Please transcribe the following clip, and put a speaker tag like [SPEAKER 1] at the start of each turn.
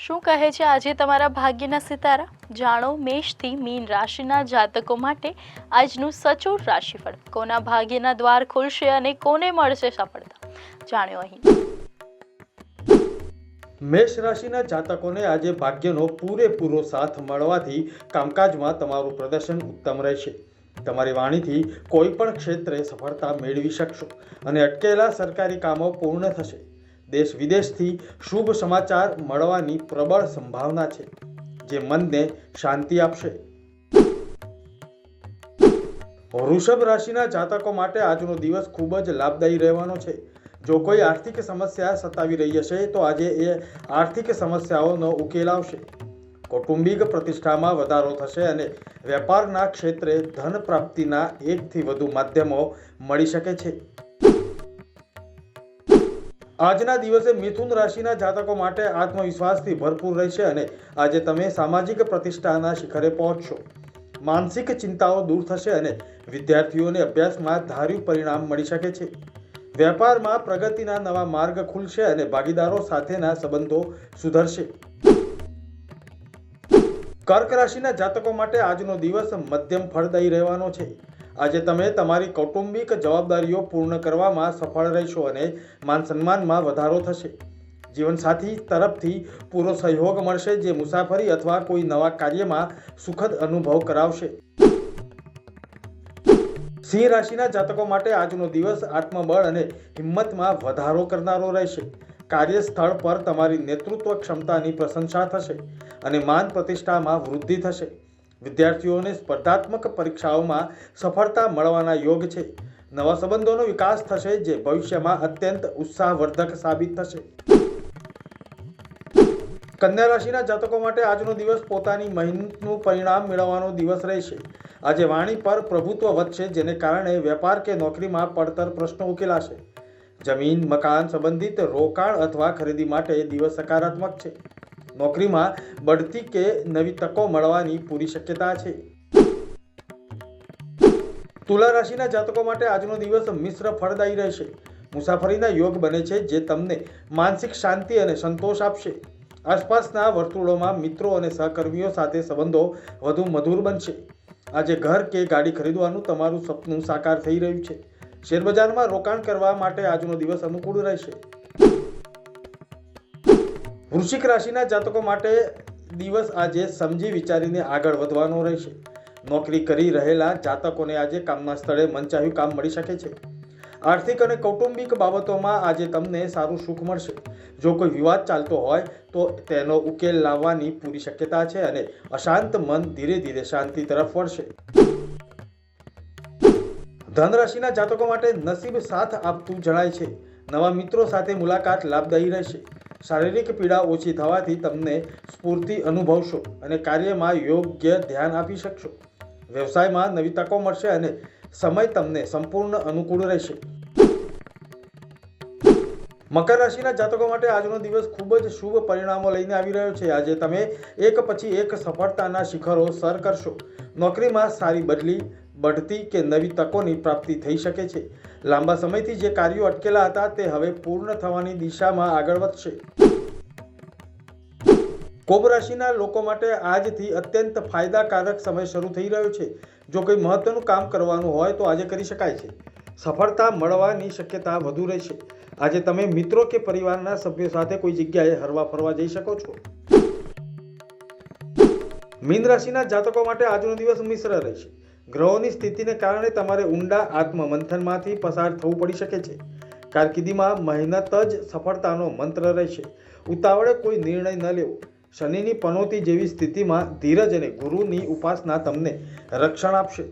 [SPEAKER 1] શું કહે છે આજે તમારા ભાગ્યના સિતારા? જાણો મેષથી મીન રાશિના જાતકો માટે આજનું સચોટ રાશિફળ. કોના ભાગ્યના દ્વાર ખુલશે અને કોને મળશે સફળતા, જાણ્યો અહીં.
[SPEAKER 2] મેષ રાશિના જાતકોને આજે ભાગ્યનો પૂરેપૂરો સાથ મળવાથી કામકાજમાં તમારું પ્રદર્શન ઉત્તમ રહેશે. તમારી વાણીથી કોઈ પણ ક્ષેત્રે સફળતા મેળવી શકશો અને અટકેલા સરકારી કામો પૂર્ણ થશે. દેશ વિદેશથી શુભ સમાચાર મળવાની પ્રબળ સંભાવના છે, જે મનને શાંતિ આપશે. વૃષભ રાશિના જાતકો માટે આજનો દિવસ ખૂબ જ લાભદાયી રહેવાનો છે. જો કોઈ આર્થિક સમસ્યા સતાવી રહી હશે તો આજે એ આર્થિક સમસ્યાઓનો ઉકેલ આવશે. કૌટુંબિક પ્રતિષ્ઠામાં વધારો થશે અને વેપારના ક્ષેત્રે ધન પ્રાપ્તિના એકથી વધુ માધ્યમો મળી શકે છે. આજના દિવસે મિથુન રાશિના જાતકો માટે આત્મવિશ્વાસથી ભરપૂર રહેશે અને આજે તમે સામાજિક પ્રતિષ્ઠાના શિખરે પહોંચશો. માનસિક ચિંતાઓ દૂર થશે અને વિદ્યાર્થીઓને અભ્યાસમાં ધાર્યું પરિણામ મળી શકે છે. વેપારમાં પ્રગતિના નવા માર્ગ ખુલશે અને ભાગીદારો સાથેના સંબંધો સુધરશે. કર્ક રાશિના જાતકો માટે આજનો દિવસ મધ્યમ ફળદાયી રહેવાનો છે. આજે તમે તમારી કૌટુંબિક જવાબદારીઓ પૂર્ણ કરવામાં સફળ રહેશો અને માન સન્માનમાં વધારો થશે. જીવનસાથી તરફથી પૂરો સહયોગ મળશે, જે મુસાફરી અથવા કોઈ નવા કાર્યમાં સુખદ અનુભવ કરાવશે. સિંહ રાશિના જાતકો માટે આજનો દિવસ આત્મબળ અને હિંમતમાં વધારો કરનારો રહેશે. કાર્યસ્થળ પર તમારી નેતૃત્વ ક્ષમતાની પ્રશંસા થશે અને માન પ્રતિષ્ઠામાં વૃદ્ધિ થશે. વિદ્યાર્થીઓને સ્પર્ધાત્મક પરીક્ષાઓમાં સફળતા મળવાના યોગ છે. નવા સંબંધોનો વિકાસ થશે, જે ભવિષ્યમાં અત્યંત ઉત્સાહવર્ધક સાબિત થશે. કન્યા રાશિના જાતકો માટે આજનો દિવસ પોતાની મહેનતનું પરિણામ મેળવવાનો દિવસ રહેશે. આજે વાણી પર પ્રભુત્વ વધશે, જેને કારણે વેપાર કે નોકરીમાં પડતર પ્રશ્નો ઉકેલાશે. જમીન, મકાન સંબંધિત રોકાણ અથવા ખરીદી માટે દિવસ સકારાત્મક છે. નોકરીમાં બઢતી કે નવી તકો મળવાની પૂરી શક્યતા છે. તુલા રાશિના જાતકો માટે આજનો દિવસ મિશ્ર ફળદાયી રહેશે. મુસાફરીના યોગ બને છે, જે તમને માનસિક શાંતિ અને સંતોષ આપશે. આસપાસના વર્તુળોમાં મિત્રો અને સહકર્મીઓ સાથે સંબંધો વધુ મધુર બનશે. આજે ઘર કે ગાડી ખરીદવાનું તમારું સપનું સાકાર થઈ રહ્યું છે. શેરબજારમાં રોકાણ કરવા માટે આજનો દિવસ અનુકૂળ રહેશે. વૃશ્ચિક રાશિના જાતકો માટે દિવસ આજે સમજી વિચારીને આગળ વધવાનો રહેશે. નોકરી કરી રહેલા જાતકોને આજે કામના સ્થળે મનચાહ્યું કામ મળી શકે છે. આર્થિક અને કૌટુંબિક બાબતોમાં આજે તમને સારું સુખ મળશે. જો કોઈ વિવાદ ચાલતો હોય તો તેનો ઉકેલ લાવવાની પૂરી શક્યતા છે અને અશાંત મન ધીરે ધીરે શાંતિ તરફ વળશે. ધન રાશિના જાતકો માટે નસીબ સાથ આપતું જણાય છે. નવા મિત્રો સાથે મુલાકાત લાભદાયી રહેશે. શારીરિક પીડા ઓછી થવાથી તમને સ્ફૂર્તિ અનુભવશો અને કાર્યમાં યોગ્ય ધ્યાન આપી શકશો. વ્યવસાયમાં નવી તકો મળશે અને સમય તમને સંપૂર્ણ અનુકૂળ રહેશે. મકર રાશિના જાતકો માટે આજનો દિવસ ખૂબ જ શુભ પરિણામો લઈને આવી રહ્યો છે. આજે તમે એક પછી એક સફળતાના શિખરો સર કરશો. નોકરીમાં સારી બદલી, બઢતી કે નવી તકોની પ્રાપ્તિ થઈ શકે છે. લાંબા સમયથી જે કાર્યો અટકેલા હતા તે હવે પૂર્ણ થવાની દિશામાં આગળ વધશે. કુંભ રાશિના લોકો માટે આજથી અત્યંત ફાયદાકારક સમય શરૂ થઈ રહ્યો છે. જો કોઈ મહત્વનું કામ કરવાનું હોય તો આજે કરી શકાય છે. સફળતા મળવાની શક્યતા વધુ રહેશે. આજે તમે મિત્રો કે પરિવારના સભ્યો સાથે કોઈ જગ્યાએ હરવા ફરવા જઈ શકો છો. મીન રાશિના જાતકો માટે આજનો દિવસ મિશ્ર રહેશે. ગ્રહોની સ્થિતિને કારણે તમારે ઊંડા આત્મમંથનમાંથી પસાર થવું પડી શકે છે. કારકિર્દીમાં મહેનત જ સફળતાનો મંત્ર રહેશે. ઉતાવળે કોઈ નિર્ણય ન લેવો. શનિની પનોતી જેવી સ્થિતિમાં ધીરજ અને ગુરુની ઉપાસના તમને રક્ષણ આપશે.